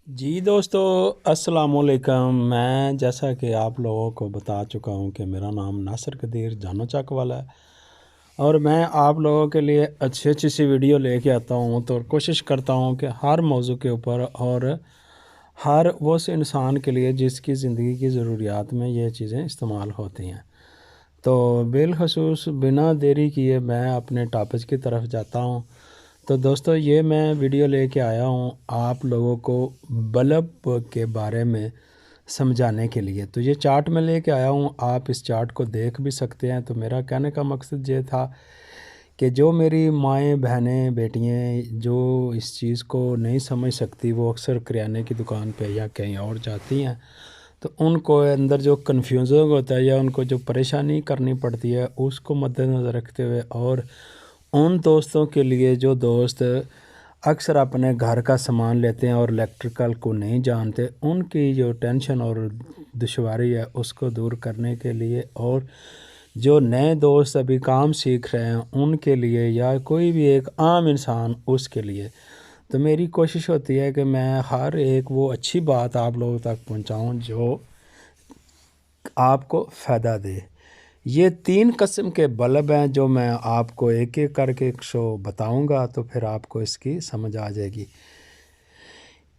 جی دوستو، السلام علیکم۔ میں جیسا کہ آپ لوگوں کو بتا چکا ہوں کہ میرا نام ناصر قدیر جانو چک والا ہے، اور میں آپ لوگوں کے لیے اچھی اچھی سی ویڈیو لے کے آتا ہوں تو کوشش کرتا ہوں کہ ہر موضوع کے اوپر اور ہر اس انسان کے لیے جس کی زندگی کی ضروریات میں یہ چیزیں استعمال ہوتی ہیں۔ تو بالخصوص بنا دیری کیے میں اپنے ٹاپک کی طرف جاتا ہوں۔ تو دوستو، یہ میں ویڈیو لے کے آیا ہوں آپ لوگوں کو بلب کے بارے میں سمجھانے کے لیے۔ تو یہ چارٹ میں لے کے آیا ہوں، آپ اس چارٹ کو دیکھ بھی سکتے ہیں۔ تو میرا کہنے کا مقصد یہ تھا کہ جو میری مائیں بہنیں بیٹیاں جو اس چیز کو نہیں سمجھ سکتی، وہ اکثر کریانے کی دکان پہ یا کہیں اور جاتی ہیں، تو ان کو اندر جو کنفیوژن ہوتا ہے یا ان کو جو پریشانی کرنی پڑتی ہے، اس کو مد نظر رکھتے ہوئے، اور ان دوستوں کے لیے جو دوست اکثر اپنے گھر کا سامان لیتے ہیں اور الیکٹریکل کو نہیں جانتے، ان کی جو ٹینشن اور دشواری ہے اس کو دور کرنے کے لیے، اور جو نئے دوست ابھی کام سیکھ رہے ہیں ان کے لیے، یا کوئی بھی ایک عام انسان اس کے لیے، تو میری کوشش ہوتی ہے کہ میں ہر ایک وہ اچھی بات آپ لوگوں تک پہنچاؤں جو آپ کو فائدہ دے۔ یہ 3 قسم کے بلب ہیں جو میں آپ کو ایک ایک کر کے بتاؤں گا، تو پھر آپ کو اس کی سمجھ آ جائے گی۔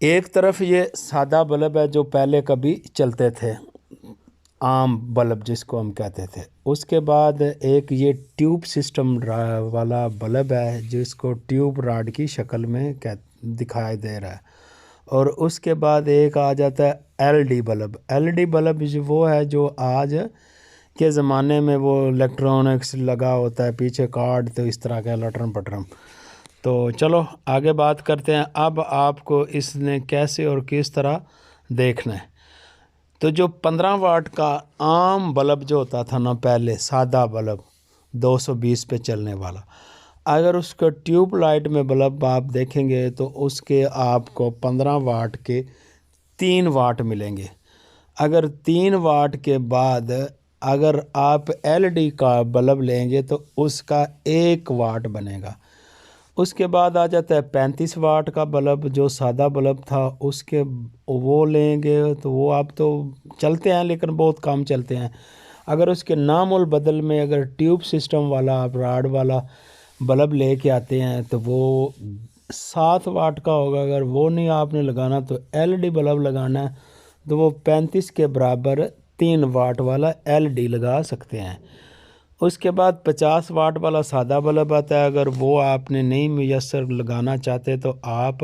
ایک طرف یہ سادہ بلب ہے جو پہلے کبھی چلتے تھے، عام بلب جس کو ہم کہتے تھے۔ اس کے بعد ایک یہ ٹیوب سسٹم والا بلب ہے جس کو ٹیوب راڈ کی شکل میں دکھائی دے رہا ہے، اور اس کے بعد ایک آ جاتا ہے L D bulb. L D bulb وہ ہے جو آج کے زمانے میں وہ الیکٹرانکس لگا ہوتا ہے، پیچھے کارڈ تو اس طرح کا لٹرم پٹرم۔ تو چلو آگے بات کرتے ہیں۔ اب آپ کو اس نے کیسے اور کس طرح دیکھنا ہے۔ تو جو 15 واٹ کا عام بلب جو ہوتا تھا نا پہلے، سادہ بلب 220 پہ چلنے والا، اگر اس کو ٹیوب لائٹ میں بلب آپ دیکھیں گے تو اس کے آپ کو 15 واٹ کے 3 واٹ ملیں گے۔ اگر 3 واٹ کے بعد اگر آپ ایل ڈی کا بلب لیں گے تو اس کا 1 واٹ بنے گا۔ اس کے بعد آ جاتا ہے 35 واٹ کا بلب جو سادہ بلب تھا، اس کے وہ لیں گے تو وہ آپ تو چلتے ہیں لیکن بہت کم چلتے ہیں۔ اگر اس کے نام البدل میں اگر ٹیوب سسٹم والا آپ راڈ والا بلب لے کے آتے ہیں تو وہ 7 واٹ کا ہوگا۔ اگر وہ نہیں آپ نے لگانا تو ایل ڈی بلب لگانا ہے، تو وہ 35 کے برابر 3 واٹ والا ایل ڈی لگا سکتے ہیں۔ اس کے بعد 50 واٹ والا سادہ بلب آتا ہے، اگر وہ آپ نے نہیں میسر لگانا چاہتے تو آپ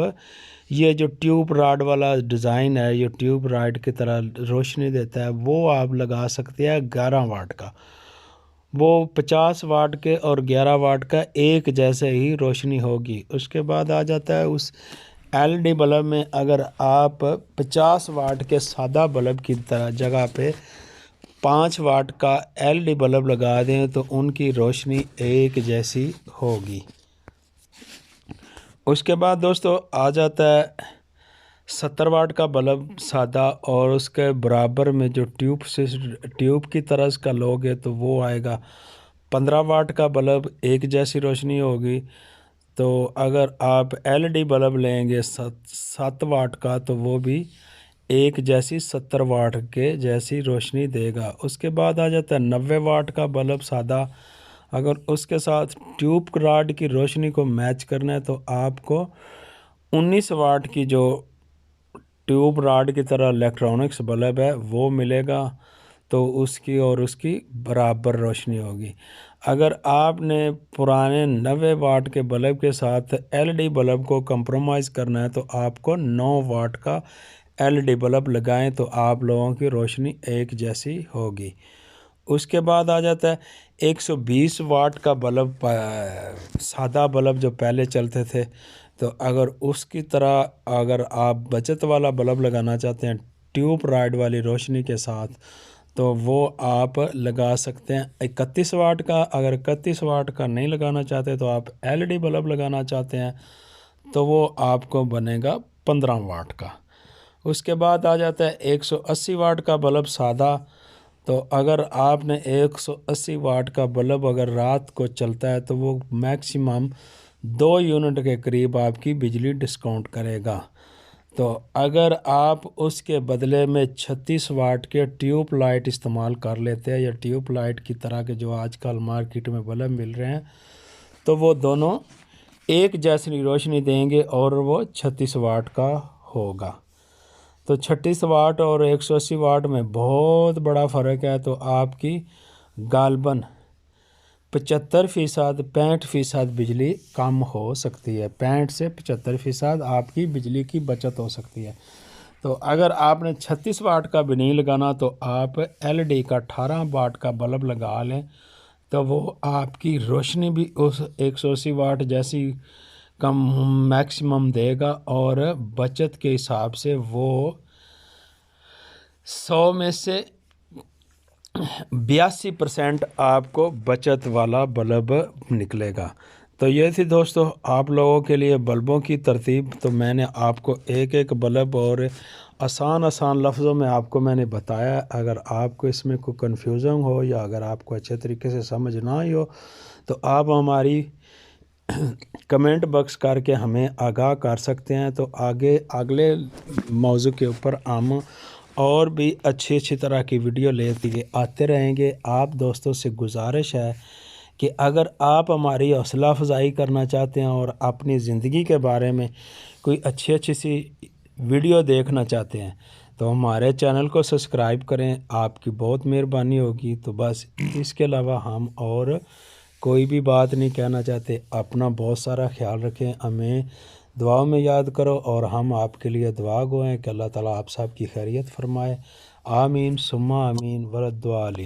یہ جو ٹیوب راڈ والا ڈیزائن ہے، یہ ٹیوب راڈ کی طرح روشنی دیتا ہے، وہ آپ لگا سکتے ہیں 11 واٹ کا۔ وہ 50 واٹ کے اور 11 واٹ کا ایک جیسے ہی روشنی ہوگی۔ اس کے بعد آ جاتا ہے اس ایل ڈی بلب میں، اگر آپ 50 واٹ کے سادہ بلب کی طرح جگہ پہ 5 واٹ کا ایل ڈی بلب لگا دیں تو ان کی روشنی ایک جیسی ہوگی۔ اس کے بعد دوستو آ جاتا ہے 70 واٹ کا بلب سادہ، اور اس کے برابر میں جو ٹیوب کی طرح کا لوگے تو وہ آئے گا 15 واٹ کا بلب، ایک جیسی روشنی ہوگی۔ تو اگر آپ ایل ڈی بلب لیں گے 7 واٹ کا تو وہ بھی ایک جیسی 70 واٹ کے جیسی روشنی دے گا۔ اس کے بعد آ جاتا ہے 90 واٹ کا بلب سادہ، اگر اس کے ساتھ ٹیوب راڈ کی روشنی کو میچ کرنا ہے تو آپ کو 19 واٹ کی جو ٹیوب راڈ کی طرح الیکٹرانکس بلب ہے وہ ملے گا، تو اس کی برابر روشنی ہوگی۔ اگر آپ نے پرانے 90 واٹ کے بلب کے ساتھ ایل ڈی بلب کو کمپرومائز کرنا ہے تو آپ کو 9 واٹ کا ایل ڈی بلب لگائیں تو آپ لوگوں کی روشنی ایک جیسی ہوگی۔ اس کے بعد آ جاتا ہے 120 واٹ کا بلب، سادہ بلب جو پہلے چلتے تھے، تو اگر اس کی طرح اگر آپ بچت والا بلب لگانا چاہتے ہیں ٹیوب راڈ والی روشنی کے ساتھ تو وہ آپ لگا سکتے ہیں 31 واٹ کا۔ اگر 31 واٹ کا نہیں لگانا چاہتے تو آپ ایل ڈی بلب لگانا چاہتے ہیں تو وہ آپ کو بنے گا 15 واٹ کا۔ اس کے بعد آ جاتا ہے 180 واٹ کا بلب سادہ، تو اگر آپ نے 180 واٹ کا بلب اگر رات کو چلتا ہے تو وہ میکسیمم 2 یونٹ کے قریب آپ کی بجلی ڈسکاؤنٹ کرے گا۔ تو اگر آپ اس کے بدلے میں 36 واٹ کے ٹیوب لائٹ استعمال کر لیتے ہیں یا ٹیوب لائٹ کی طرح کے جو آج کل مارکیٹ میں بلب مل رہے ہیں، تو وہ دونوں ایک جیسی روشنی دیں گے اور وہ 36 واٹ کا ہوگا۔ تو 36 واٹ اور 180 واٹ میں بہت بڑا فرق ہے، تو آپ کی غالباً 75% 65% بجلی کم ہو سکتی ہے، 65 سے 75% آپ کی بجلی کی بچت ہو سکتی ہے۔ تو اگر آپ نے 36 واٹ کا بھی نہیں لگانا تو آپ LED کا 18 واٹ کا بلب لگا لیں، تو وہ آپ کی روشنی بھی اس 180 واٹ جیسی کم میکسیمم دے گا، اور بچت کے حساب سے وہ 100 میں سے 82% آپ کو بچت والا بلب نکلے گا۔ تو یہ تھی دوستو آپ لوگوں کے لیے بلبوں کی ترتیب۔ تو میں نے آپ کو ایک ایک بلب اور آسان لفظوں میں آپ کو میں نے بتایا۔ اگر آپ کو اس میں کوئی کنفیوژن ہو یا اگر آپ کو اچھے طریقے سے سمجھ نہ آئی ہو تو آپ ہماری کمنٹ باکس کر کے ہمیں آگاہ کر سکتے ہیں۔ تو اگلے موضوع کے اوپر ہم اور بھی اچھی طرح کی ویڈیو لیتے آتے رہیں گے۔ آپ دوستوں سے گزارش ہے کہ اگر آپ ہماری حوصلہ افزائی کرنا چاہتے ہیں اور اپنی زندگی کے بارے میں کوئی اچھی سی ویڈیو دیکھنا چاہتے ہیں تو ہمارے چینل کو سبسکرائب کریں، آپ کی بہت مہربانی ہوگی۔ تو بس اس کے علاوہ ہم اور کوئی بھی بات نہیں کہنا چاہتے۔ اپنا بہت سارا خیال رکھیں، ہمیں دعاؤں میں یاد کرو، اور ہم آپ کے لیے دعا گو ہیں کہ اللہ تعالیٰ آپ سب کی خیریت فرمائے۔ آمین ثم آمین ورد علی۔